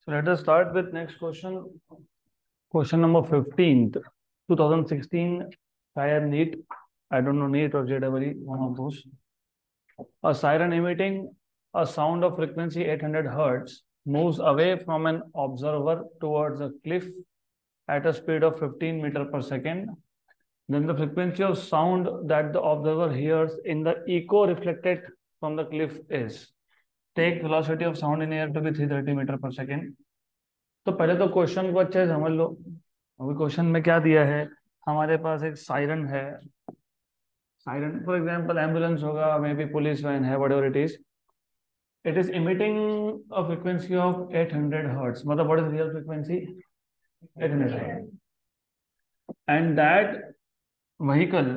So let us start with next question. Question number 15th, 2016 Fire NEET. I don't know NEET or JEE, one of those. A siren emitting a sound of frequency 800 Hertz moves away from an observer towards a cliff at a speed of 15 meter per second. Then the frequency of sound that the observer hears in the echo reflected from the cliff is. Take velocity of sound in air to be 330 metre पर second. तो पहले तो question को अच्छे से समझ लो. अभी question में क्या दिया है, हमारे पास एक सायरन है. सायरन फॉर एग्जांपल एम्बुलेंस होगा, मे बी पुलिस वैन है, whatever it is. It is emitting a frequency of 800 hertz. मतलब what is real frequency? 800 hertz. And that vehicle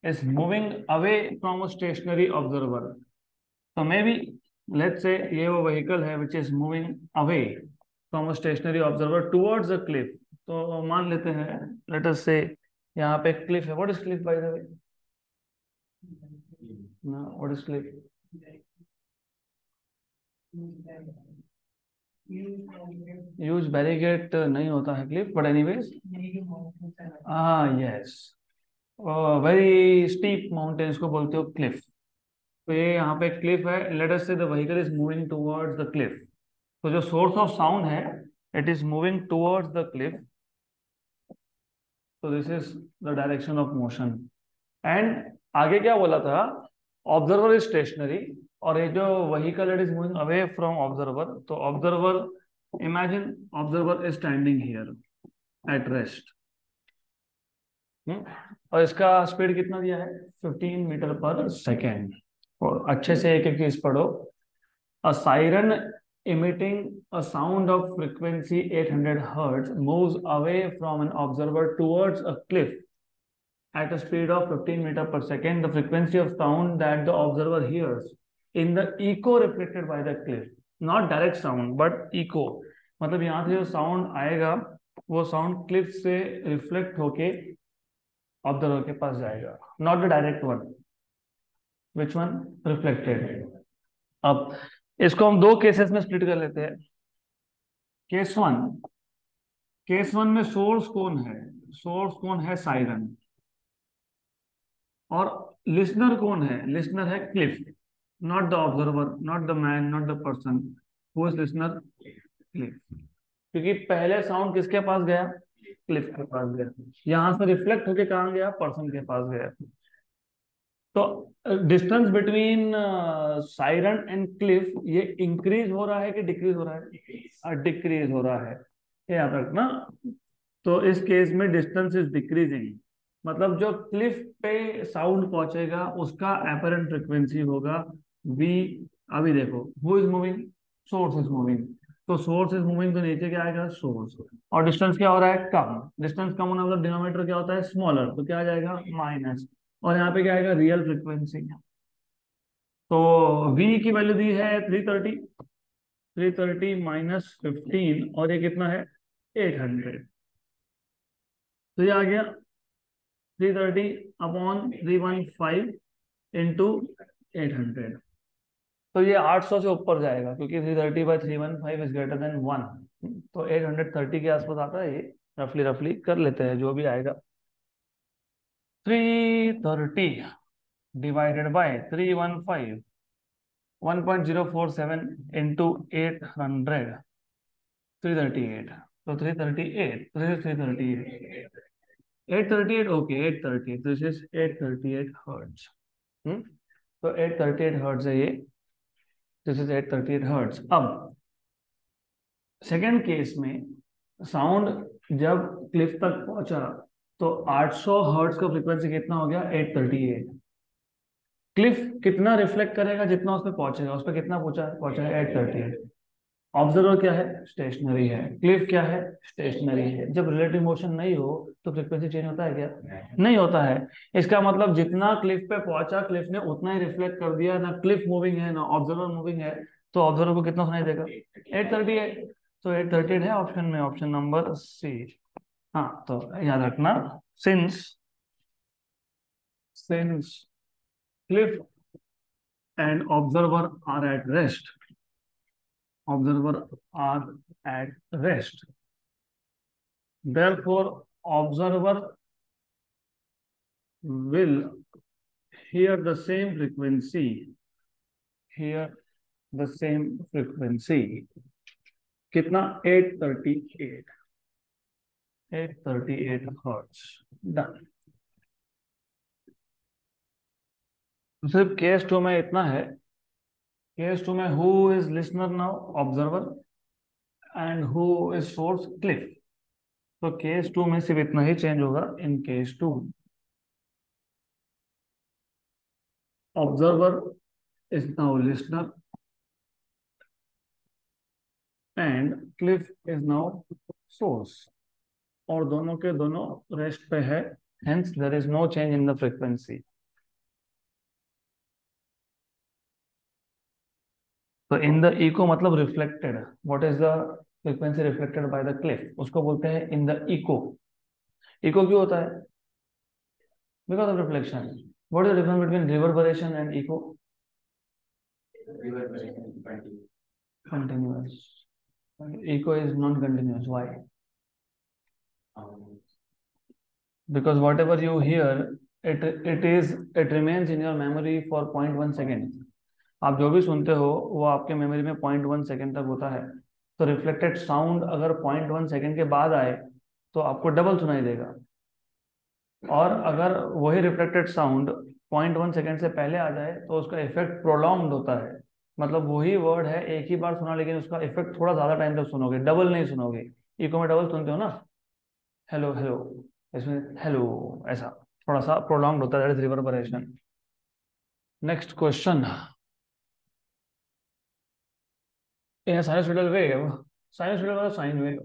is moving away from a stationary observer. So maybe let's say ये वो vehicle है which is moving away from a stationary observer towards a cliff. तो मान लेते हैं, let us say यहाँ पे cliff है. What is cliff by the way? No, what is cliff? Use barricade नहीं होता है cliff, but anyways. Yes. Very steep mountain इसको बोलते हो क्लिफ. तो ये यहाँ पे क्लिफ है. Let us say the vehicle is moving towards the cliff. तो जो सोर्स ऑफ साउंड है it is moving towards the cliff. तो this is the direction of motion. And आगे क्या बोला था? ऑब्जर्वर इज स्टेशनरी और ये जो vehicle it is moving away from observer. तो observer, imagine observer is standing here at rest. और इसका स्पीड कितना दिया है? 15 मीटर पर सेकेंड. और अच्छे से एक एक चीज पढ़ो. अ siren emitting a sound of frequency 800 hertz moves away from an observer towards a cliff at a speed of 15 meter per second. The frequency of sound that the observer hears in the echo reflected by the cliff, not direct sound but echo. मतलब यहाँ से जो sound आएगा वो sound Cliff से reflect होके observer के पास जाएगा, not the direct one. Which one? Reflected. अब इसको हम दो केसेस में स्प्लिट कर लेते हैं. Case one. केस वन में सोर्स कौन है? सोर्स कौन है? सायरन. और लिसनर कौन है? लिसनर है Cliff. Not the observer, not the man, not the person. Who is listener? Cliff. क्योंकि पहले साउंड किसके पास गया? क्लिफ के पास गया. यहां से रिफ्लेक्ट होके कहाँ गया? पर्सन के पास गया. तो distance between siren and Cliff ये इंक्रीज हो रहा है कि डिक्रीज हो रहा है? डिक्रीज हो रहा है. ये याद रखना. तो इस केस में डिस्टेंस इज डिक्रीजिंग. मतलब जो क्लिफ पे साउंड पहुंचेगा उसका एपरेंट फ्रिक्वेंसी होगा v. अभी देखो, who is moving? Source is moving. तो सोर्स इज मूविंग तो नीचे क्या आएगा? सोर्स. और डिस्टेंस क्या हो रहा है? कम. डिस्टेंस कम होना मतलब डिनोमिनेटर क्या होता है? स्मॉलर. तो क्या आ जाएगा? माइनस. और यहाँ पे क्या आएगा? Real frequency. तो v की वैल्यू दी है 330. 330 माइनस 15 और ये कितना है? 800. तो ये आ गया 330 अपॉन 315 इंटू 800. तो ये 800 से ऊपर जाएगा क्योंकि 330 बाई 315 इज ग्रेटर देन 1. तो 830 के आसपास आता है ये. रफली रफली कर लेते हैं जो भी आएगा. 330 divided by 315, 1.047 into 800, 338. So 338. This is 338. 838. Okay, 838. This is 838 hertz. तो 838 hertz है ये. This is 838 hertz. अब सेकेंड केस में साउंड जब क्लिफ तक पहुंचा तो 800 हर्ट्ज का फ्रीक्वेंसी कितना हो गया? 838. क्लिफ कितना रिफ्लेक्ट करेगा? जितना उस पर पहुंचेगा. उस पर कितना पहुंचा है? 838. ऑब्जर्वर क्या है? स्टेशनरी है. क्लिफ क्या है? स्टेशनरी है. जब रिलेटिव मोशन नहीं हो तो फ्रीक्वेंसी चेंज होता है क्या? नहीं होता है. इसका मतलब जितना क्लिफ पे पहुंचा क्लिफ ने उतना ही रिफ्लेक्ट कर दिया. ना क्लिफ मूविंग है ना ऑब्जर्वर मूविंग है. तो ऑब्जर्वर को कितना सुनाई देगा? 838. तो 838 है ऑप्शन में. Option number C. हाँ, तो याद रखना. Since cliff and observer are at rest, observer are at rest. Therefore, observer will hear the same frequency. Hear the same frequency. कितना? 838. 838 hertz. Done. सिर्फ केस टू में इतना है. केस टू में who is listener now? Observer. And who is source? Cliff. तो case two में सिर्फ इतना ही चेंज होगा. In case two, observer is now listener and cliff is now source, और दोनों के दोनों रेस्ट पे है. Hence there is no change in the frequency. तो इन द इको मतलब reflected. What is the frequency reflected by the Cliff? उसको बोलते हैं इन द इको. इको क्यों होता है? Because of reflection. What is the difference between reverberation and echo? Continuous. Echo is non continuous. Why? Because whatever you hear, it remains in your memory for 0.1 second. आप जो भी सुनते हो वो आपके मेमोरी में 0.1 सेकेंड तक होता है. तो रिफ्लेक्टेड साउंड अगर 0.1 सेकेंड के बाद आए तो आपको डबल सुनाई देगा. और अगर वही रिफ्लेक्टेड साउंड 0.1 सेकेंड से पहले आ जाए तो उसका इफेक्ट प्रोलॉन्ग्ड होता है. मतलब वही वर्ड है, एक ही बार सुना, लेकिन उसका इफेक्ट थोड़ा ज्यादा टाइम तक सुनोगे, डबल नहीं सुनोगे. इको में डबल सुनते हो ना, हेलो हेलो, इसमें हेलो ऐसा थोड़ा सा प्रोलॉन्ग्ड होता है. That is reverberation. Next question. In a sinusoidal wave, sinusoidal or sine wave,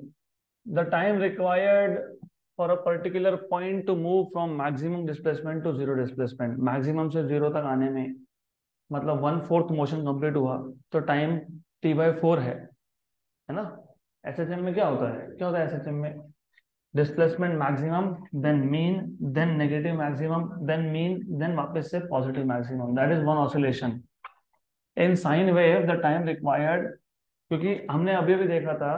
the time required for a particular point to move from maximum displacement to zero displacement, maximum से zero तक आने में मतलब 1/4 motion complete हुआ तो time t/4 है ना. SHM में क्या होता है? क्या होता है एसएचएम में? Displacement maximum, then mean, then negative maximum, then mean, then वापस से positive maximum. That is one oscillation. In sine wave the time required, क्योंकि हमने अभी भी देखा था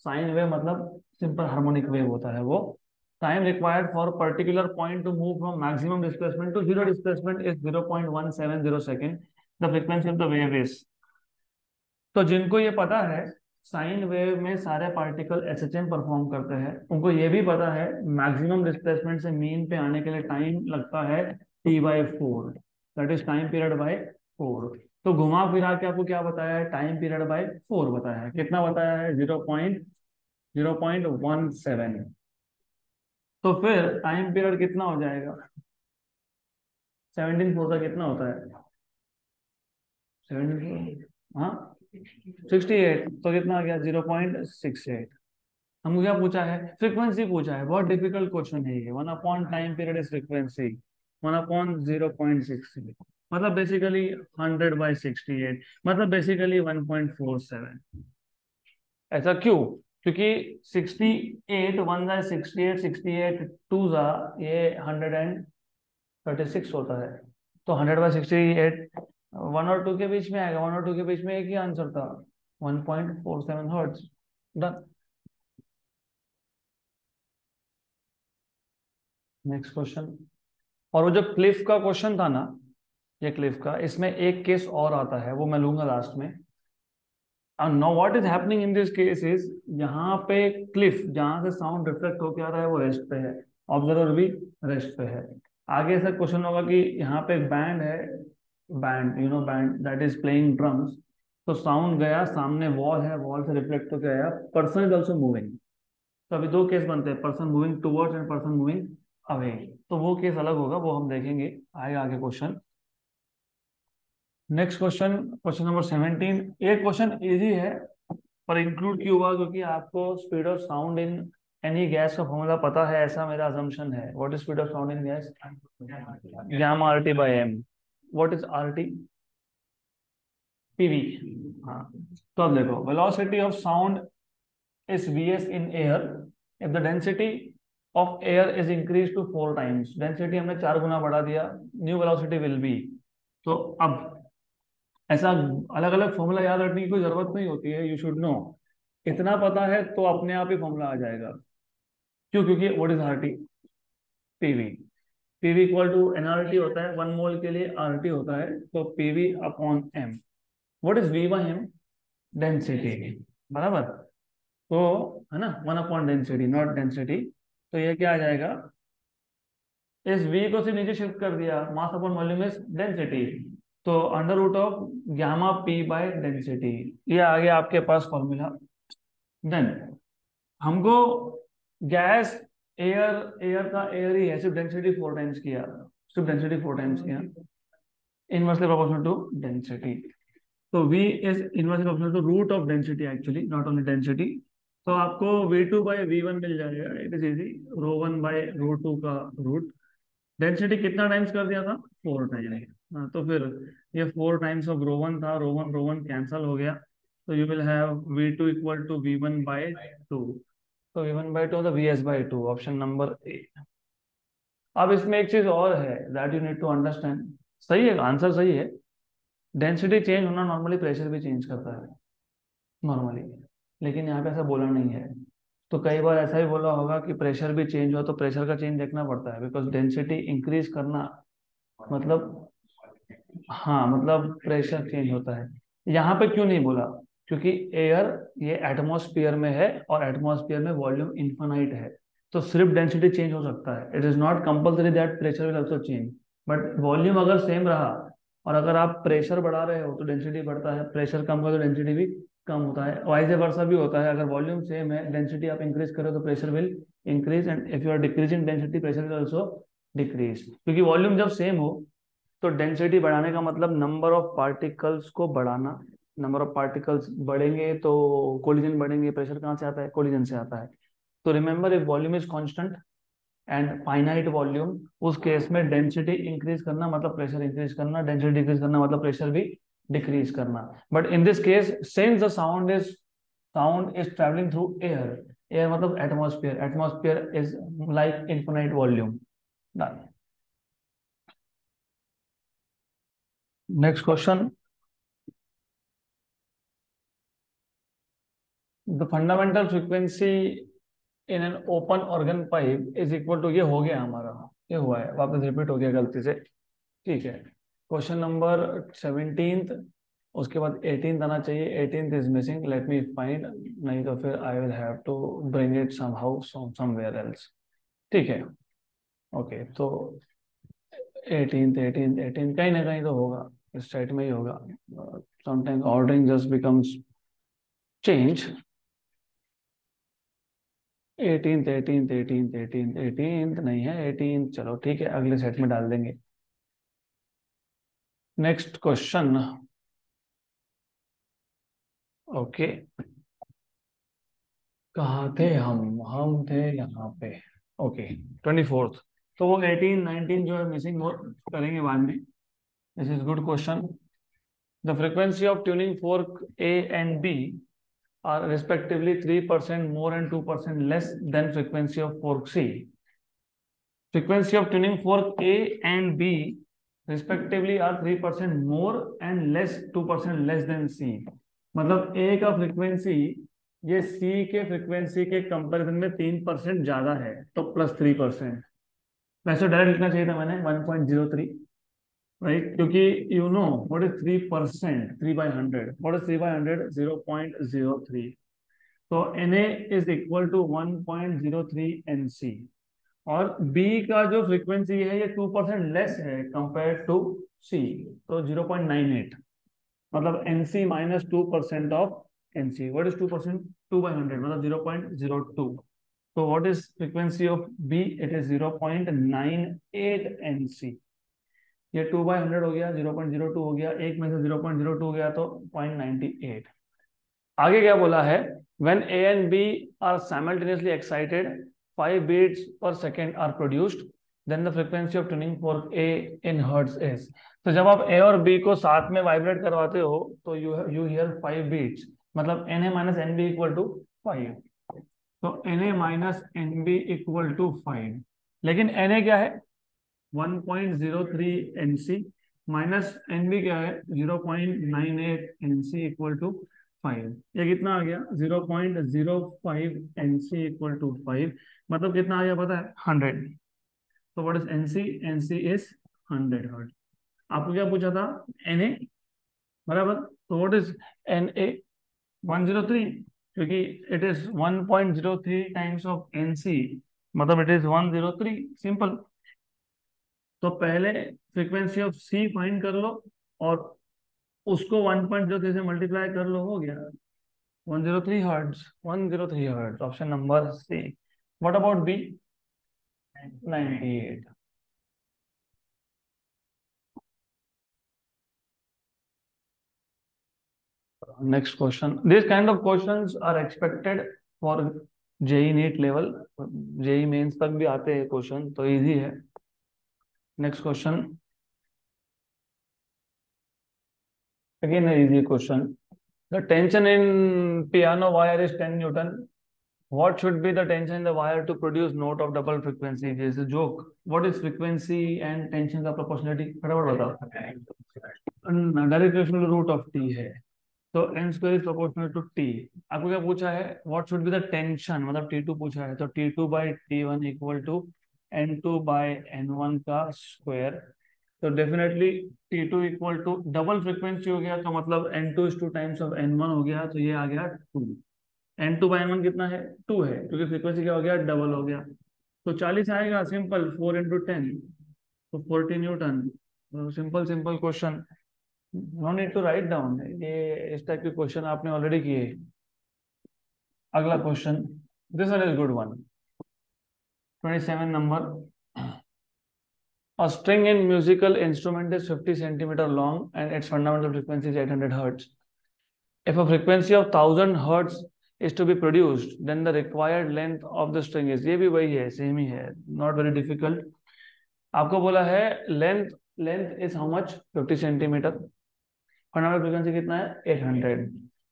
साइन वेव मतलब सिंपल हार्मोनिक वेव होता है वो. Time required for particular point to move from maximum displacement to zero displacement is 0.170 second. The frequency of the wave is. तो जिनको ये पता है साइन वेव में सारे पार्टिकल एसएचएम परफॉर्म करते हैं, उनको ये भी पता है मैक्सिमम डिस्प्लेसमेंट से मीन पे आने के लिए टाइम लगता है t/4. That is time period by 4. तो घुमा फिरा के आपको क्या बताया है? टाइम पीरियड बाय 4 बताया है. कितना बताया है? 0.017. तो फिर टाइम पीरियड कितना हो जाएगा? 17/4 का कितना होता है? 17, हाँ 68. तो कितना आ गया? 0.68. हमको क्या पूछा है? फ्रीक्वेंसी पूछा है. बहुत डिफिकल्ट क्वेश्चन है ये. 1 टाइम पीरियड इज फ्रीक्वेंसी. 1/0.68 मतलब बेसिकली 100/68 मतलब बेसिकली 1.47. ऐसा क्यों? क्योंकि 68 1 जा 68, 68 2 जा ये 136 होता है. तो 100/68 1 और 2 के बीच में आएगा. 1 और 2 के बीच में एक ही आंसर था, 1.47 हर्ट्ज. डन. Next question. और वो जो क्लिफ का क्वेश्चन था ना, ये क्लिफ का, इसमें एक केस और आता है, वो मैं लूंगा लास्ट में. And now what is happening in this case is, यहाँ पे क्लिफ जहां से साउंड रिफ्लेक्ट होकर आ रहा है वो रेस्ट पे है, ऑब्जर्वर भी रेस्ट पे है. आगे से क्वेश्चन होगा कि यहाँ पे एक बैंड है, band you know band that is playing drums. तो साउंड गया, सामने वॉल है, वॉल से रिफ्लेक्ट होकर आया, पर्सन इज ऑल्सो मूविंग. तो अभी दो केस बनते हैं, person moving towards and person moving away. तो वो केस अलग होगा, वो हम देखेंगे, आएगा आगे question. Next question, question number 17. ये क्वेश्चन इजी है पर इंक्लूड क्यों हुआ? क्योंकि आपको speed of sound in any gas का फॉर्मूला पता है, ऐसा मेरा अजम्पशन है. What is speed of sound in gas? Gamma RT/m. What is RT? PV. हाँ. तो अब देखो, velocity of sound is Vs in air if the density of air is increased to 4 times. Density हमने 4 गुना बढ़ा दिया, new velocity will be. तो अब ऐसा अलग अलग फॉर्मूला याद रखने की कोई जरूरत नहीं होती है, यू शुड नो। इतना पता है तो अपने आप ही फॉर्मूला आ जाएगा। क्यों? क्योंकि what is RT? PV. PV equal to NRT होता है, 1 मोल के लिए आरटी होता है, तो PV upon M. What is V by M? Density. बराबर। तो है ना, 1/डेंसिटी, नॉट डेंसिटी। तो ये क्या आ जाएगा? इस v को से नीचे शिफ्ट कर दिया, mass upon volume is density. तो under root of gamma P by density. ये आ गया आपके पास फॉर्मूला। देन हमको गैस, एयर, एयर का एयर ही है, सिर्फ डेंसिटी 4 टाइम्स किया, सिर्फ डेंसिटी 4 टाइम्स किया, इनवर्सली प्रोपोर्शनल टू डेंसिटी। तो v is inversely proportional to root of density, actually not only density. तो आपको v2/v1 मिल जाएगा, इट इज इजी। ρ1/ρ2 का रूट। डेंसिटी कितना टाइम्स कर दिया था? 4 टाइम। हाँ, तो फिर ये 4 टाइम्स ऑफ रो वन था, रो वन कैंसल हो गया। तो you will have v2 equal to v1/2। तो v1/2 तो vs/2, ऑप्शन नंबर ए। अब इसमें एक चीज और है that you need to understand. सही है, आंसर सही है। डेंसिटी चेंज होना नॉर्मली प्रेशर भी चेंज करता है, नॉर्मली। लेकिन यहाँ पे ऐसा बोला नहीं है। तो कई बार ऐसा ही बोला होगा कि प्रेशर भी चेंज हुआ, तो प्रेशर का चेंज देखना पड़ता है, बिकॉज डेंसिटी इंक्रीज करना मतलब, हाँ मतलब प्रेशर चेंज होता है। यहाँ पे क्यों नहीं बोला? क्योंकि एयर ये एटमॉस्फेयर में है, और एटमॉस्फेयर में वॉल्यूम इन्फानाइट है। तो सिर्फ डेंसिटी चेंज हो सकता है, it is not compulsory that pressure will also change. But volume अगर सेम रहा, और अगर आप प्रेशर बढ़ा रहे हो तो डेंसिटी बढ़ता है, प्रेशर कम करो तो डेंसिटी भी कम होता है, वाइस वर्सा भी होता है। अगर वॉल्यूम सेम है, डेंसिटी आप इंक्रीज करो तो pressure will increase, and if you are decreasing density, pressure will also decrease. क्योंकि वॉल्यूम जब सेम हो तो डेंसिटी बढ़ाने का मतलब नंबर ऑफ पार्टिकल्स को बढ़ाना। नंबर ऑफ पार्टिकल्स बढ़ेंगे तो कोलिजन बढ़ेंगे, प्रेशर कहाँ से आता है? कोलिजन से आता है। तो remember, if volume is constant and finite volume, उस केस में डेंसिटी इंक्रीज करना मतलब प्रेशर इंक्रीज करना, डेंसिटी डिक्रीज करना मतलब प्रेशर भी डिक्रीज करना। But in this case, since the sound is travelling through air, air मतलब atmosphere, atmosphere is like infinite volume. Next question. The fundamental frequency in an open organ pipe is equal to, ये हो गया हमारा, ये हुआ है, वापस repeat हो गया गलती से। ठीक है। क्वेश्चन नंबर 17th, उसके बाद 18th आना चाहिए। 18th is missing, let me find, नहीं तो फिर I will have to bring it somehow somewhere else. ठीक है। ओके, तो 18th कहीं ना कहीं तो होगा, इस साइड में ही होगा। Sometimes ordering just becomes change. 18th नहीं है 18th, चलो ठीक है, अगले सेट में डाल देंगे। Next question. ओके, कहाँ थे हम थे यहाँ पे। Okay, 24th। तो वो 18 19 जो है मिसिंग, वो करेंगे बाद में। This is good question. The frequency of tuning fork A and B are respectively 3% more and 2% less than frequency of fork C. Frequency of tuning fork A and B respectively are 3% more and less 2% less than C। मतलब A का frequency ये C के frequency के comparison में 3% ज्यादा है, तो +3%। वैसे डायरेक्ट लिखना चाहिए था मैंने 1.03, राइट? क्योंकि you know what is 3%, 3/100, what is 3/100? 0.03। तो Na is equal to 1.03 NC। और बी का जो फ्रीक्वेंसी है ये 2% लेस है कंपेयर टू सी, तो 0.98। मतलब NC -2% of NC. What is 2%? 2/100 मतलब 0.02। तो what is frequency of B? It is 0.98 NC. ये 2/100 हो गया, 0.02 हो गया, एक में से 0.02 गया तो 0.98। आगे क्या बोला है? when A and B are simultaneously excited, 5 beats per second are produced, then the frequency of tuning fork A in hertz is। तो जब आप A और B को साथ में वाइब्रेट करवाते हो तो यू हियर 5 बीट्स, मतलब Na minus N B equal to 5। तो Na minus N B equal to 5, लेकिन Na क्या है? 1.03 NC। माइनस एन बी क्या है, 0.98 NC = 5। ये कितना आ गया, 0.05 NC = 5, मतलब कितना आ गया पता है, 100। तो what is N C, N C is 100 hertz. आपको क्या पूछा था, एन ए, बराबर। तो व्हाट इज एन ए, 103, क्योंकि it is 1.03 times of N C, मतलब इट इज 103, सिंपल। तो पहले फ्रीक्वेंसी ऑफ सी फाइंड कर लो, और उसको 1.03 से मल्टीप्लाई कर लो, हो गया 103 hertz, 103 hertz, option number C. What about B, 98। Next question. These kind of questions are expected for JEE NEET level. JEE mains तक भी आते हैं क्वेश्चन, तो इजी है। Next question, again an easy question. The tension in piano wire is 10 Newton. What should be the tension in the wire to produce note of double frequency? This is a joke. What is frequency and tension का proportionality? फटाफट बताओ। Direct rational root of T है, तो N square is proportional to T. आपको क्या पूछा है, what should be the tension, मतलब टी टू पूछा है, तो T two by T one equal to N two by N one का स्क्वायर। तो definitely T two equal to double frequency हो गया, तो मतलब N two is two times of N one हो गया, तो ये आ गया 2। N two by N one कितना है, 2 है, क्योंकि फ्रीक्वेंसी क्या हो गया, डबल हो गया। तो 40 आएगा, सिंपल, 4 × 10, तो 40 newton. Simple simple question, no need to write down, ये इस टाइप के क्वेश्चन आपने ऑलरेडी किए। अगला question, this one is good one, 27 number. A string in musical instrument is 50 centimeter long and its fundamental frequency is 800 hertz. If a frequency of 1000 hertz is to be produced, then the required length of the string is, ये भी वही है, same ही है, not very difficult। आपको बोला है length, length is how much, 50 centimetre, fundamental frequency कितना है, 800।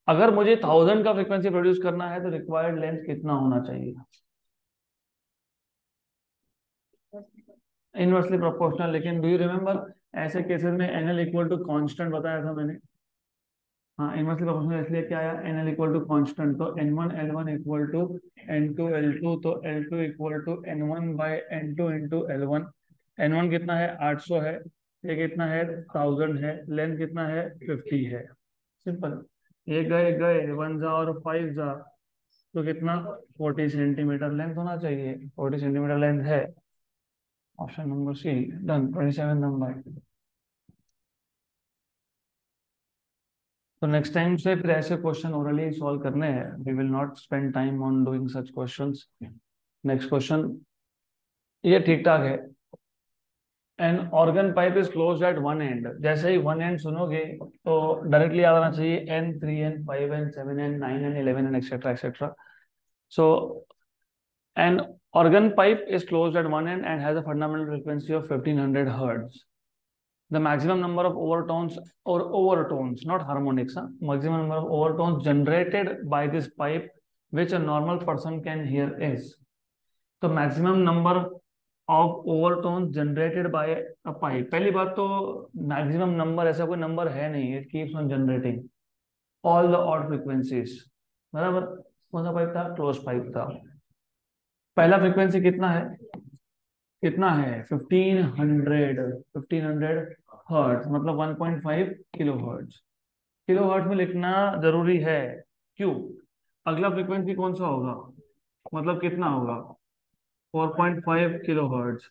अगर मुझे 1000 का फ्रीक्वेंसी प्रोड्यूस करना है तो रिक्वायर्ड लेंथ कितना होना चाहिए, इनवर्सली प्रोपोर्शनल। लेकिन डू यू रिमेम्बर, ऐसे केसेस में N L equal to constant बताया था मैंने। हाँ, इनवर्सली प्रोपोर्शनल इसलिए क्या आया, N L equal to constant, तो N one L one equal to N two L two, तो L two equal to N one by N two into L one. N one कितना है, 800 है, ये कितना है, 1000 है, लेंथ कितना है, 50 है, सिंपल। ये गए गए, वन जा और फाइव जा, तो कितना, 40 सेंटीमीटर लेंथ होना चाहिए, 40 सेंटीमीटर लेंथ है, option number C, done. 27 number. तो नेक्स्ट टाइम से फिर ऐसे क्वेश्चन ओरली सॉल्व करने हैं, we will not spend time on doing such questions. Next question, ये ठीक ठाक है। An organ pipe is closed at one end, जैसे ही वन एंड सुनोगे तो डायरेक्टली याद आना चाहिए N, 3N, 5N, 7N, 9N, 11N, etcetera etcetera. So an organ pipe is closed at one end and has a fundamental frequency of 1500 hertz. The maximum number of overtones, or overtones, not harmonics, maximum number of overtones generated by this pipe which a normal person can hear is. तो maximum number of overtones generated by a pipe, पहली बात तो maximum number ऐसा कोई number है नहीं, it keeps on generating all the odd frequencies, बराबर। कौन सा पाइप था, क्लोज पाइप था। पहला फ्रीक्वेंसी कितना है, कितना है, 1500 मतलब 1.5 किलो हर्ट्ज। किलो हर्ट्ज में लिखना जरूरी है, क्यों, अगला फ्रीक्वेंसी कौन सा होगा, मतलब कितना होगा, 4.5 किलो हर्ट्ज।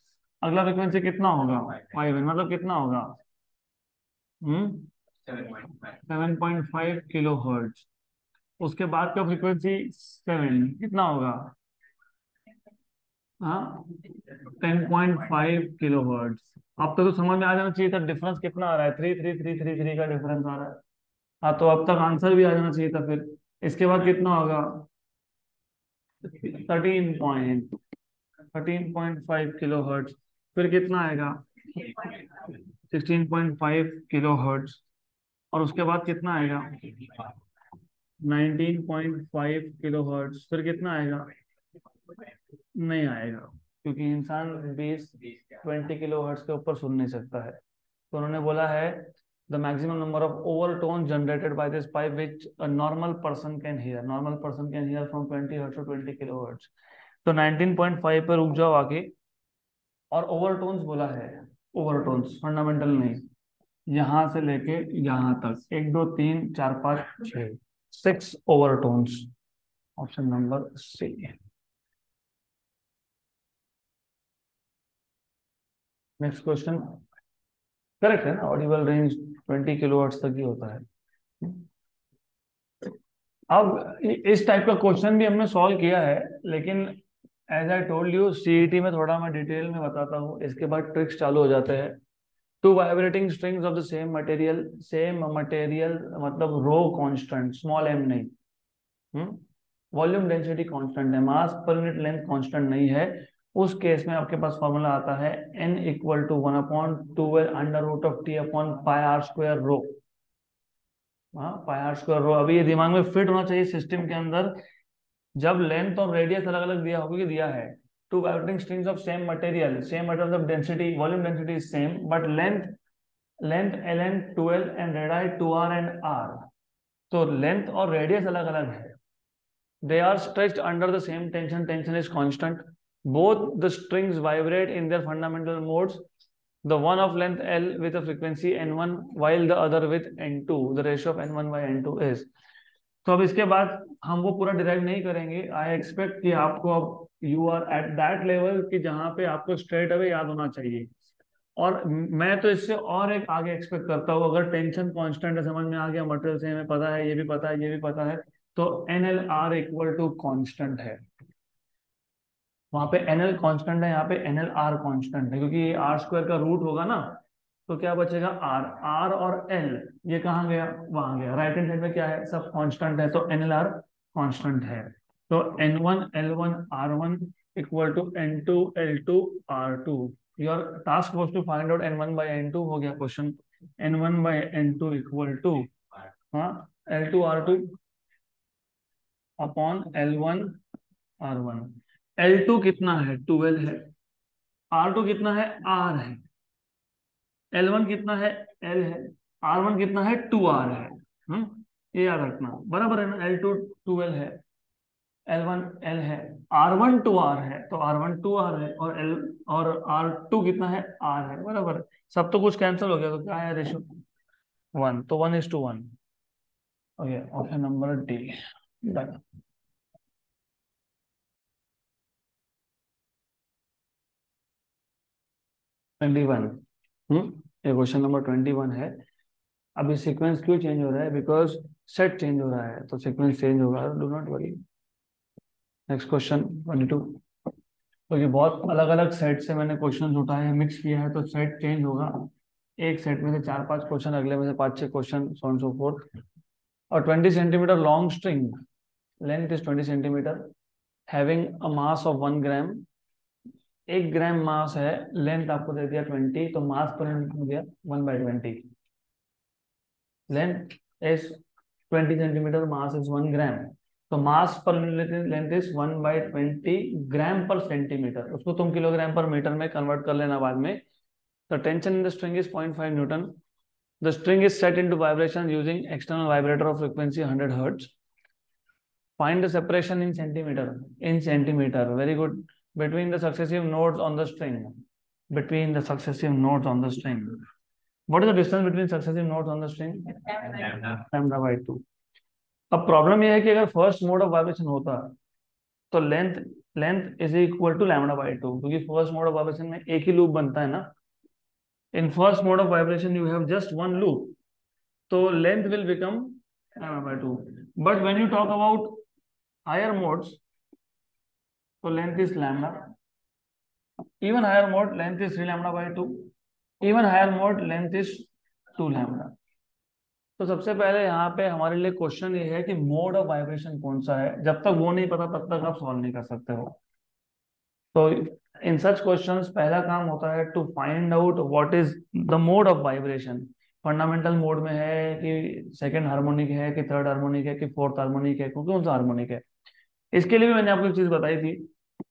अगला फ्रीक्वेंसी कितना होगा, 5, मतलब कितना होगा, 7.5 किलो हर्ट्ज। उसके बाद का फ्रीक्वेंसी 7 कितना होगा, हाँ, 10.5 किलो हर्ट्ज। अब तक तो समझ में आ जाना चाहिए था डिफरेंस कितना आ रहा है, 33333 का डिफरेंस आ रहा है। हाँ, तो अब तक आंसर भी आ जाना चाहिए था फिर। इसके बाद कितना होगा, 13.5 किलो हर्ट्ज। फिर कितना आएगा, 16.5 किलो हर्ट्ज। और उसके बाद कितना आएगा, 19.5 किलो हर्ट्ज। फिर कितना आएगा, नहीं आएगा, क्योंकि इंसान 20 20 किलो हर्ट्ज के ऊपर सुन नहीं सकता है। तो उन्होंने बोला है the maximum number of overtone generated by this pipe which a normal person can hear, normal person can hear from 20 hertz to 20 kilohertz. तो 19.5 पर रुक जाओ आके, और ओवरटोन्स बोला है, ओवरटोन्स फंडामेंटल नहीं, यहां से लेके यहां तक 1 2 3 4 5 6, 6 overtones. Option number C. Next question correct है ना, ऑडिबल रेंज 20 किलोहर्ट्ज तक ही होता है। अब इस टाइप का क्वेश्चन भी हमने सॉल्व किया है, लेकिन as I told you CET में थोड़ा मैं डिटेल में बताता हूँ, इसके बाद ट्रिक्स चालू हो जाते हैं। Two vibrating strings of the same material मतलब रो कांस्टेंट, स्मॉल एम नहीं, वॉल्यूम डेंसिटी कांस्टेंट है, mass per unit length constant नहीं है, उस केस में आपके पास फॉर्मूला आता है n equal to 1/2 under root of T upon pi R square rho. हाँ, पाई आर स्क्वायर रो। अभी ये दिमाग में फिट होना चाहिए सिस्टम के अंदर, जब लेंथ और रेडियस अलग अलग दिया होगा कि दिया है, two vibrating strings of same material of density, volume density is same, but length ln 12 and radii 2r and r। तो लेंथ और रेडियस अलग अलग है, they are stretched under the same tension is constant, both the strings vibrate in their fundamental modes, the one of length L with a frequency n1 while the other with n2, the ratio of n1 by n2 is। तो अब इसके बाद हम वो पूरा derive नहीं करेंगे, I expect कि आपको अब you are at that level कि जहां पे आपको स्ट्रेट अवे याद होना चाहिए। और मैं तो इससे और एक आगे एक्सपेक्ट करता हूँ, अगर टेंशन कांस्टेंट है, समझ में आ गया, मटेरियल से हमें पता है, ये भी पता है, ये भी पता है, तो N L R equal to constant है। वहां पे एन एल कॉन्स्टेंट है, यहाँ पे एन एल आर कॉन्स्टेंट है, क्योंकि ये आर स्क्वायर का रूट होगा ना, तो क्या बचेगा आर, आर और एल, ये कहाँ गया, वहां गया। राइट हैंड साइड में क्या है, सब कांस्टेंट है, तो एन एल आर कॉन्स्टेंट है। तो N one L one R one equal to N two L two R two. Your task was to find out N one by N two, हो गया question. N one by N two equal to, हाँ, L two R two upon L one R one. L two कितना है, 12 है, are to कितना है, are है, L one कितना है, एल है, आर वन कितना है, 2r है। ये याद रखना, बराबर है ना, एल टू 12 है, एल वन एल है, आर वन 2r है, तो आर वन 2r है, और एल और आर टू कितना है, आर है, बराबर है। सब तो कुछ कैंसिल हो गया, तो क्या है रेशो, 1, तो 1:1। Okay, option number D done. 21। ये क्वेश्चन नंबर 21 है। अभी सीक्वेंस क्यों चेंज हो रहा है, बिकॉज सेट चेंज हो रहा है, तो सीक्वेंस चेंज होगा, do not worry. Next question 22। तो ये बहुत अलग अलग सेट से मैंने क्वेश्चन उठाए, मिक्स किया है, तो सेट चेंज होगा। एक सेट में से 4 5 क्वेश्चन, अगले में से 5 6 question, so on so fourth. और 20 centimetre long string, length is 20 centimetre, having a mass of 1 ग्राम, 1 ग्राम मास है, लेंथ आपको दे दिया 20, तो मास पर यूनिट हो गया 1/20। Length is 20 centimetre, mass is 1 ग्राम, तो मास per unit length is 1/20 gram per centimetre. उसको तुम किलोग्राम पर मीटर में कन्वर्ट कर लेना बाद में। The tension in the string is 0.5 Newton. The string is set into vibration using external vibrator of frequency 100 hertz. Find the separation in centimetre, in centimetre, very good, between the successive nodes on the string, between the successive nodes on the string. What is the distance between successive nodes on the string? λ/2। अब problem यह है कि अगर first mode of vibration होता तो length length is equal to λ/2, क्योंकि first mode of vibration में एक ही लूप बनता है ना। In first mode of vibration you have just one loop, तो length will become λ/2। But when you talk about higher modes, तो length is lambda, even higher mode length is 3 λ/2, even higher mode length is 2 λ। तो सबसे पहले यहाँ पे हमारे लिए question ये है कि मोड ऑफ वाइब्रेशन कौन सा है, जब तक वो नहीं पता तब तक आप सॉल्व नहीं कर सकते हो। तो इन सच क्वेश्चंस पहला काम होता है to find out what is the mode of vibration, fundamental mode में है कि सेकंड हार्मोनिक है कि थर्ड हार्मोनिक है कि फोर्थ हार्मोनिक है, कौन सा हार्मोनिक है। इसके लिए भी मैंने आपको एक चीज बताई थी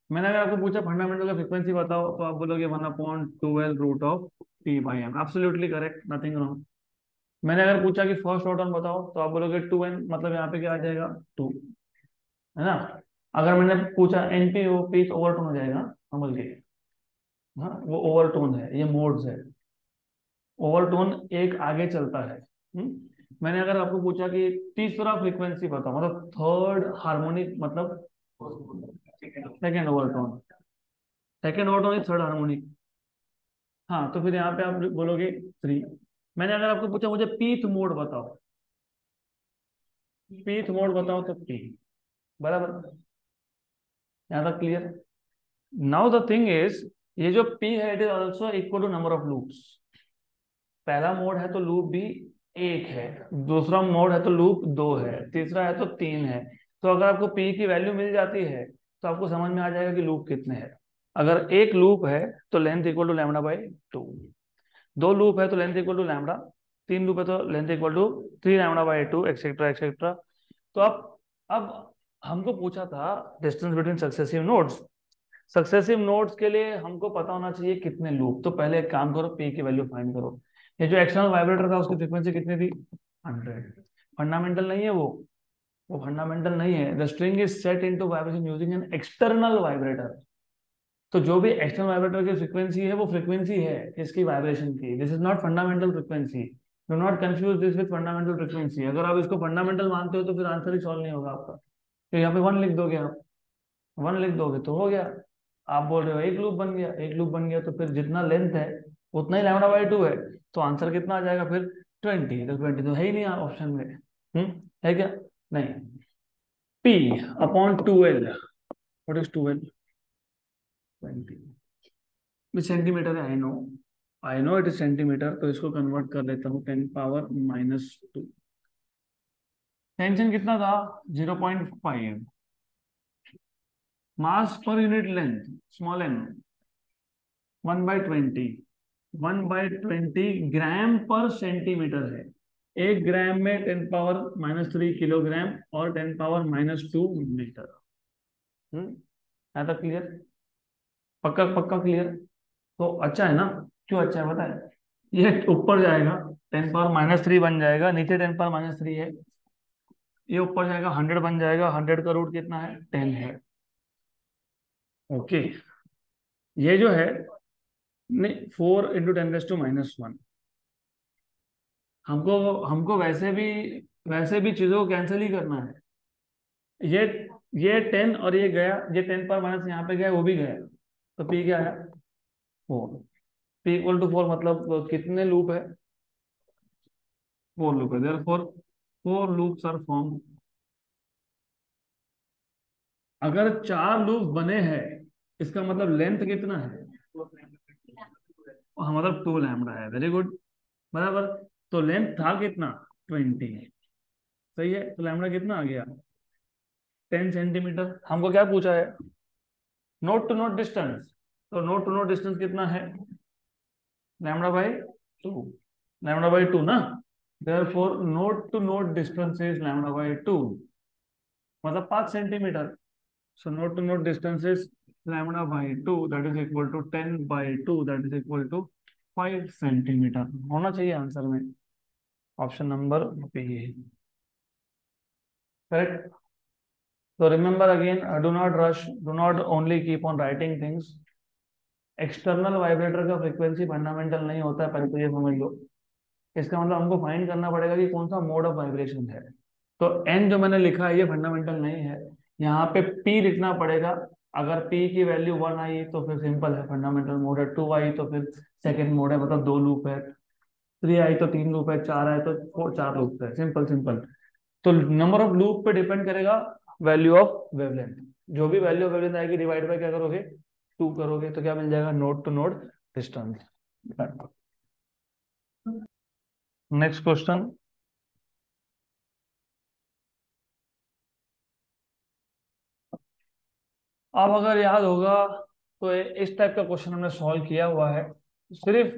मैंने अगर आपको पूछा फंडामेंटल का फ्रीक्वेंसी बताओ, तो आप बोलोगे 1/12 root of T/m, absolutely correct, nothing wrong. मैंने अगर पूछा कि फर्स्ट ऑर्डर बताओ, तो आप बोलोगे 2n, मतलब यहाँ पे क्या आ जाएगा, 2, है ना। अगर मैंने पूछा NP/O, तो ओवरटोन हो जाएगा, समझ गए। हाँ, वो ओवरटोन है, ये मोड्स है। ओवरटोन एक आगे चलता है। मैंने अगर आपको पूछा कि तीसरा फ्रीक्वेंसी बताओ, मतलब थर्ड हार्मोनिक, मतलब second overtone, second overtone is third harmonic. हाँ, तो फिर यहाँ पे आप बोलोगे 3। मैंने अगर आपको पूछा मुझे पीथ मोड बताओ, पीथ मोड बताओ, तो पी, बराबर, यहाँ तक clear. Now the thing is, ये जो पी है it is also equal to number of loops. पहला मोड है तो लूप भी एक है, दूसरा मोड है तो लूप दो है, तीसरा है तो तीन है। तो अगर आपको पी की वैल्यू मिल जाती है, तो आपको समझ में आ जाएगा कि लूप कितने हैं। अगर एक लूप है तो लेंथ इक्वल टू λ/2, दो लूप है तो लेंथ इक्वल टू लैम्बडा, तीन लूप है तो length equal to 3 λ/2, etcetera etcetera. तो अब हमको पूछा था distance between successive nodes. Successive nodes के लिए हमको पता होना चाहिए कितने लूप। तो पहले एक काम करो, पी की वैल्यू फाइंड करो। ये जो एक्सटर्नल वाइब्रेटर था उसकी फ्रीक्वेंसी कितनी थी, 100। फंडामेंटल नहीं है वो फंडामेंटल नहीं है। The string is set into vibration using an external vibrator. तो जो भी एक्सटर्नल वाइब्रेटर की फ्रीक्वेंसी है वो फ्रीक्वेंसी है इसकी वाइब्रेशन की। This is not fundamental frequency, do not confuse this with fundamental frequency. अगर आप इसको फंडामेंटल मानते हो तो फिर आंसर ही सॉल्व नहीं होगा आपका। तो यहाँ पे 1 लिख दोगे आप, 1 लिख दोगे तो हो गया। आप बोल रहे हो एक लूप बन गया, एक लूप बन गया, तो फिर जितना लेंथ है उतना ही λ/2 है। तो आंसर कितना आ जाएगा फिर, 20। तो 20 तो है ही नहीं ऑप्शन में। है क्या, नहीं। P/2L, what is 2L, 20 centimetre है, I know it is centimetre. तो इसको कन्वर्ट कर लेता हूँ 10⁻²। टेंशन कितना था, 0.5। Mass per unit length, small m, 1/20, 1/20 gram per centimetre है। 1 ग्राम में 10⁻³ किलोग्राम और 10⁻² मीटर। यहाँ तक क्लियर, पक्का पक्का क्लियर। तो अच्छा है ना, क्यों अच्छा है पता है, ये ऊपर जाएगा 10⁻³ बन जाएगा, नीचे 10⁻³ है, ये ऊपर जाएगा 100 बन जाएगा, 100 का रूट कितना है, 10 है। ओके, ये जो है, नहीं, 4 × 10⁻⁻1। हमको हमको वैसे भी चीजों को कैंसिल ही करना है। ये ये 10 और ये गया, ये 10 पर माइनस यहाँ पे गया, वो भी गया। तो पी क्या है, 4। P = 4, मतलब कितने लूप है, 4 लूप है, देयरफॉर 4 लूप्स आर फॉर्म। अगर 4 लूप बने हैं, इसका मतलब लेंथ कितना है, हाँ, मतलब 2 लैम्बडा है, वेरी गुड, बराबर। तो लेंथ था कितना, 20, सही है। तो लैम्बडा कितना आ गया, 10 सेंटीमीटर। हमको क्या पूछा है, नोट टू नोट डिस्टेंस। तो नोट टू नोट डिस्टेंस कितना है, λ/2, λ/2 ना। therefore node to node distance is λ/2, मतलब 5 centimetre. So node to node distance is λ/2, that is equal to 10/2, that is equal to 5 centimetre. होना चाहिए आंसर में, option number B, correct. तो remember again, do not rush, do not only keep on writing things. External vibrator का frequency fundamental नहीं होता है, पहले तो ये समझ लो। इसका मतलब हमको फाइंड करना पड़ेगा कि कौन सा मोड ऑफ वाइब्रेशन है। तो एन जो मैंने लिखा है ये फंडामेंटल नहीं है, यहाँ पे पी लिखना पड़ेगा। अगर पी की वैल्यू 1 आई तो फिर सिंपल है, फंडामेंटल मोड है। 2 आई तो फिर सेकेंड मोड है, मतलब 2 लूप है। 3 आई तो 3 लूप है, 4 आए तो 4 लूप है, सिंपल सिंपल। तो नंबर ऑफ लूप पे डिपेंड करेगा वैल्यू ऑफ वेवलेंथ। जो भी वैल्यू ऑफ वेवलेंथ आएगी डिवाइड बाय क्या करोगे, 2 करोगे, तो क्या मिल जाएगा, node to node distance. Next question. अब अगर याद होगा तो इस टाइप का क्वेश्चन हमने सॉल्व किया हुआ है। सिर्फ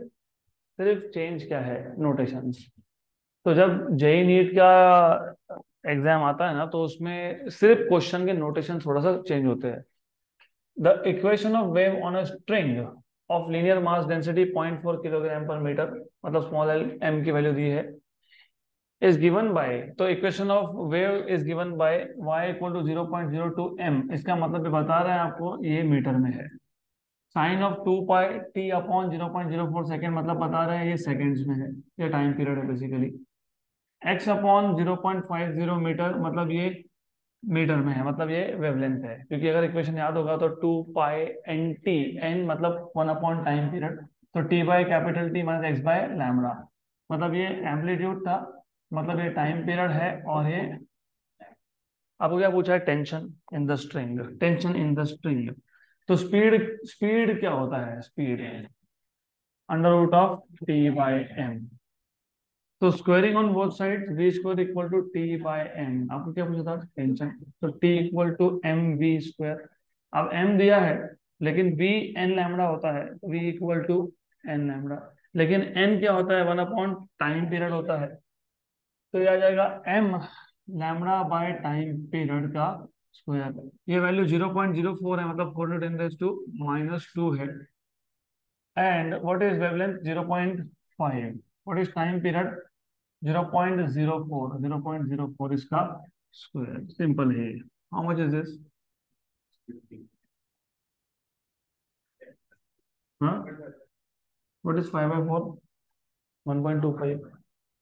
सिर्फ चेंज क्या है, नोटेशंस। तो जब जेई नीट का एग्जाम आता है ना, तो उसमें सिर्फ क्वेश्चन के नोटेशन थोड़ा सा चेंज होते हैं। The equation of wave on a string of linear mass density 0.4 kilogram per metre, मतलब स्मॉल एल एम की वैल्यू दी है, इज गिवन बाय, तो equation of wave is given by y equal to 0.02 m, इसका मतलब ये बता रहे हैं आपको ये मीटर में है। Sine of 2 pi T upon 0.04 second, मतलब बता रहे हैं ये सेकेंड्स में है, ये टाइम पीरियड है बेसिकली। x अपॉन 0.50 मीटर, मतलब ये मीटर में है, मतलब ये वेवलेंथ है, क्योंकि अगर इक्वेशन याद होगा तो 2 पाई एन टी, एन मतलब 1 अपॉन टाइम पीरियड, तो T by capital T minus X by lambda, मतलब ये एम्पलीट्यूड था, मतलब ये टाइम पीरियड है। और ये आपको क्या पूछा है, tension in the string, tension in the string. तो स्पीड, स्पीड क्या होता है, speed under root of T by M. तो squaring on both side, V square equal to T by M, आपको क्या पूछा था, टेंशन, तो T equal to M V square. अब एम दिया है लेकिन वी एन लैम्बडा होता है, तो V equal to N lambda, लेकिन एन क्या होता है, 1 अपॉन टाइम पीरियड होता है, तो ये आ जाएगा M lambda by time period का स्क्वायर। ये वैल्यू 0.04 है, मतलब 4 × 10⁻² है। And what is wavelength 0.5, what is time period 0.04, 0.04 इसका स्क्वायर, सिंपल है। हाउ मच इज दिस, हाँ, व्हाट इज 5/4, 1.25,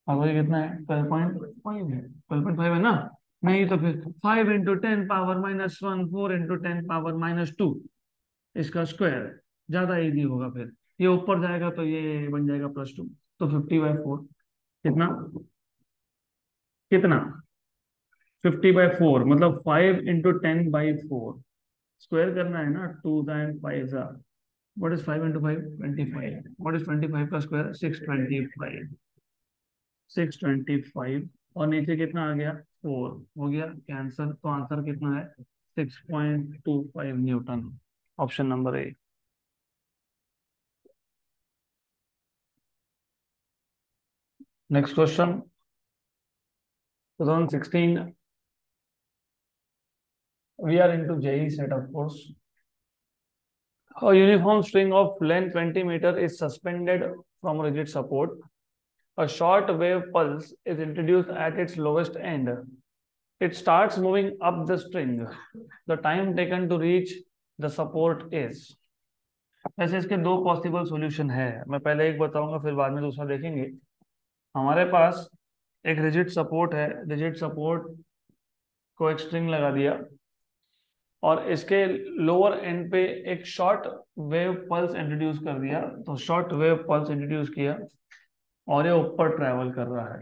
और ये कितना है, 12.5 है, 12.5 है ना। नहीं तो फिर 5 × 10⁻⁻1, 4 × 10⁻², इसका स्क्वायर ज्यादा इजी होगा, फिर ये ऊपर जाएगा तो ये बन जाएगा +2, तो 50/4 कितना, कितना 50/4, मतलब 5 × 10/4, स्क्वायर करना है ना, 2 × 5 व्हाट इज 5 × 5, 25, व्हाट इज 25 का स्क्वायर, 625, 625, और नीचे कितना आ गया, 4 हो गया कैंसर, तो आंसर कितना है, 6.25 Newton, option number A. Next question, 2016, we are into JEE set of course. A uniform string of length 20 meter is suspended from rigid support. A short wave pulse is introduced at its lowest end. It starts moving up the string. The time taken to reach the support is. वैसे इसके दो possible solution है, मैं पहले एक बताऊंगा फिर बाद में दूसरा देखेंगे। हमारे पास एक रिजिड सपोर्ट है, रिजिड सपोर्ट को एक स्ट्रिंग लगा दिया, और इसके लोअर एंड पे एक शॉर्ट वेव पल्स इंट्रोड्यूस कर दिया, तो शॉर्ट वेव पल्स इंट्रोड्यूस किया और ये ऊपर ट्रेवल कर रहा है,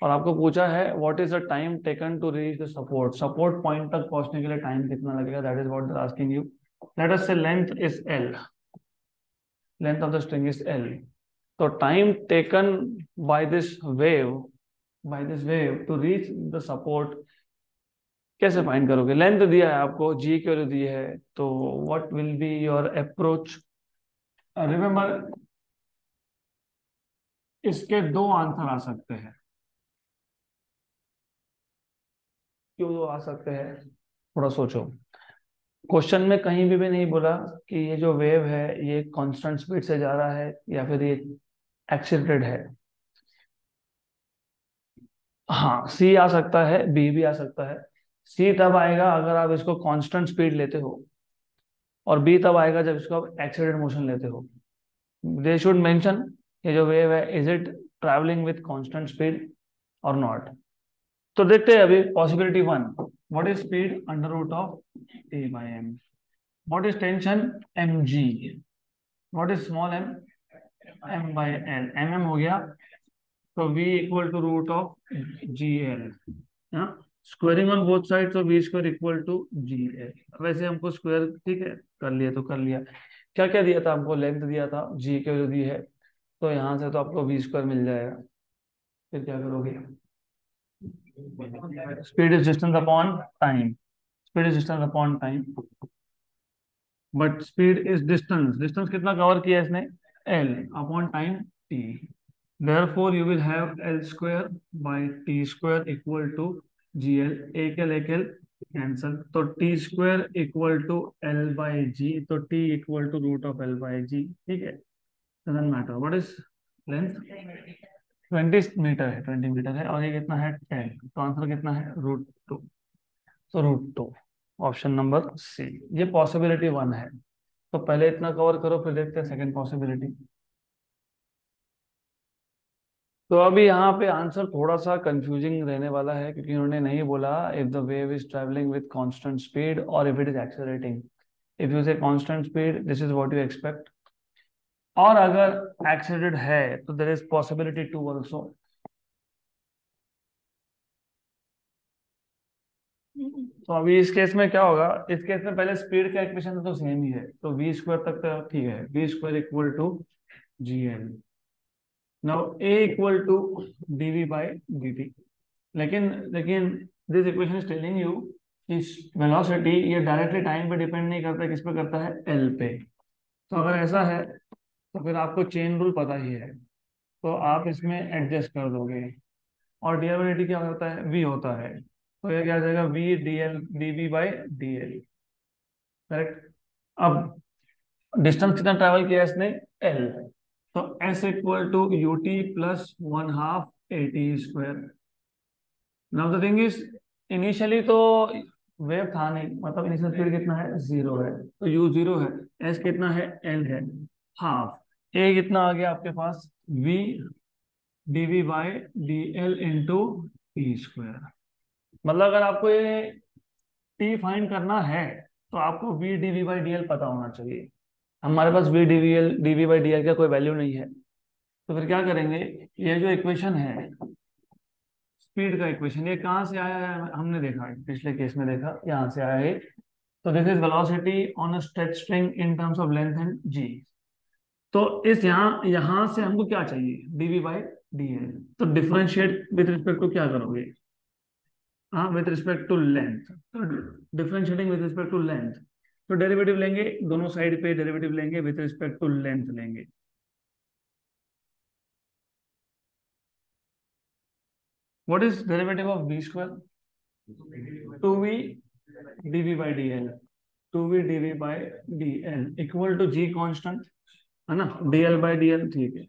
और आपको पूछा है what is the time taken to reach the support, support point तक पहुंचने के लिए टाइम कितना लगेगा, that is what they are asking you. Let us say length is L, length of the string is L, तो time taken by this wave, by this wave to reach the support कैसे find करोगे, length दिया है आपको, G की value दी है, तो what will be your approach. Remember, इसके दो आंसर आ सकते हैं, क्यों दो आ सकते हैं, थोड़ा सोचो। क्वेश्चन में कहीं भी नहीं बोला कि ये जो वेव है ये कांस्टेंट स्पीड से जा रहा है या फिर ये एक्सीलरेटेड है। हाँ, सी आ सकता है, बी भी आ सकता है। सी तब आएगा अगर आप इसको कांस्टेंट स्पीड लेते हो, और बी तब आएगा जब इसको आप एक्सीलरेटेड मोशन लेते हो। दे शुड मेंशन ये जो वेव है is it travelling with constant speed और नॉट। तो देखते हैं अभी possibility 1, what is speed under root of T by M, what is tension M G, what is small M, M by L, M M हो गया, तो v equal to root of G L, squaring on both side, तो v square equal to G L. वैसे हमको square ठीक है कर लिया तो कर लिया, क्या क्या दिया था हमको, लेंथ दिया था, g की वैल्यू दी है, तो यहाँ से तो आपको v स्क्वायर मिल जाएगा। फिर क्या करोगे, speed is distance upon time, speed is distance upon time, but speed is distance, distance कितना कवर किया इसने, l upon time t, therefore you will have l square by t square equal to gl, एक l cancel, तो T square equal to L by G, तो T equal to root of L by G, ठीक है। Doesn't matter what is length, 20 metre है, 20 metre है, और ये कितना है 10, तो आंसर कितना है √2, तो √2, ऑप्शन नंबर सी। ये पॉसिबिलिटी 1 है। तो पहले इतना कवर करो, फिर देखते हैं सेकंड पॉसिबिलिटी। तो अभी यहाँ पे आंसर थोड़ा सा कंफ्यूजिंग रहने वाला है, क्योंकि उन्होंने नहीं बोला if the wave is travelling with constant speed और if it is accelerating. If you say constant speed, this is what you expect, और अगर एक्सेलरेटेड है तो देयर इज पॉसिबिलिटी 2 आल्सो। तो अभी इस केस में क्या होगा, इस केस में पहले स्पीड का इक्वेशन तो सेम ही है, तो वी स्क्वायर तक तो ठीक है, V square equal to G L. Now A equal to D V by D T. लेकिन लेकिन this equation is telling you कि वेलोसिटी ये डायरेक्टली टाइम पे डिपेंड नहीं करता, किस पे करता है, एल पे। तो अगर ऐसा है तो फिर आपको चेन रूल पता ही है, तो आप इसमें एडजस्ट कर दोगे। और डी क्या होता है, वी होता है, तो ये क्या आ जाएगा, V D L D V by D L, correct. अब डिस्टेंस कितना ट्रैवल किया इसने, एल, तो S equal to U T plus 1/2 A T square. Now the thing is, initially तो वेव था नहीं, मतलब इनिशियल स्पीड कितना है, 0 है, तो यू 0 है, एस कितना है, एल है, हाफ ए कितना आ गया आपके पास, V D V by D L into T square. मतलब अगर आपको ये टी फाइंड करना है तो आपको V D V by D L पता होना चाहिए। हमारे पास V V by D L का कोई वैल्यू नहीं है, तो फिर क्या करेंगे, ये जो इक्वेशन है स्पीड का इक्वेशन, ये कहाँ से आया है, हमने देखा है पिछले केस में, देखा यहाँ से आया है। तो this is velocity on a stretch string in terms of length and G. तो इस यहाँ यहाँ से हमको क्या चाहिए, डीवी बाई डी एल। तो डिफरेंशिएट विद रिस्पेक्ट टू क्या करोगे, हाँ विद रिस्पेक्ट टू लेंथ, तो differentiating with respect to length, तो डेरिवेटिव लेंगे, दोनों साइड पे डेरिवेटिव लेंगे, विद रिस्पेक्ट टू लेंथ लेंगे। What is derivative of V square, 2v dv by D L, 2v dv by D L equal to G constant, है ना, dl by D L, ठीक है।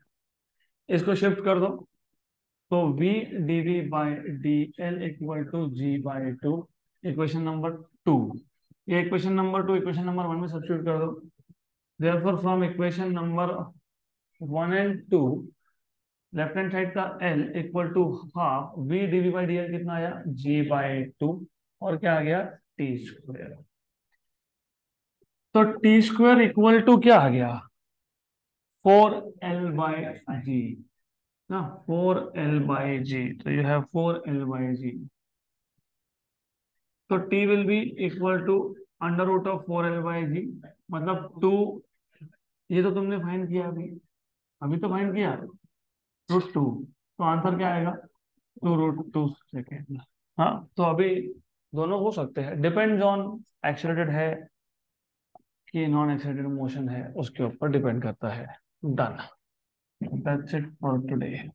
इसको शिफ्ट कर दो, तो v dv by D L equal to G by two, equation number 2। ये equation number 2 equation number 1 में सब्स्टिट्यूट कर दो। Therefore from equation number 1 and 2, left hand side का L equal to half v dv by D L कितना आया, g by two, और क्या आ गया, टी स्क्वायर। तो टी स्क्वायर इक्वल टू क्या आ गया, 4l/g ना, 4l/g, तो यू हैव 4l/g, तो t will be equal to under root of 4l/g, मतलब 2, ये तो तुमने फाइंड किया अभी, अभी तो फाइंड किया √2, तो आंसर क्या आएगा, 2√2 सेकेंड। हाँ, तो अभी दोनों हो सकते हैं, डिपेंड्स ऑन एक्सेलरेटेड है कि नॉन एक्सेलरेटेड मोशन है, उसके ऊपर डिपेंड करता है। Done, that's it for today.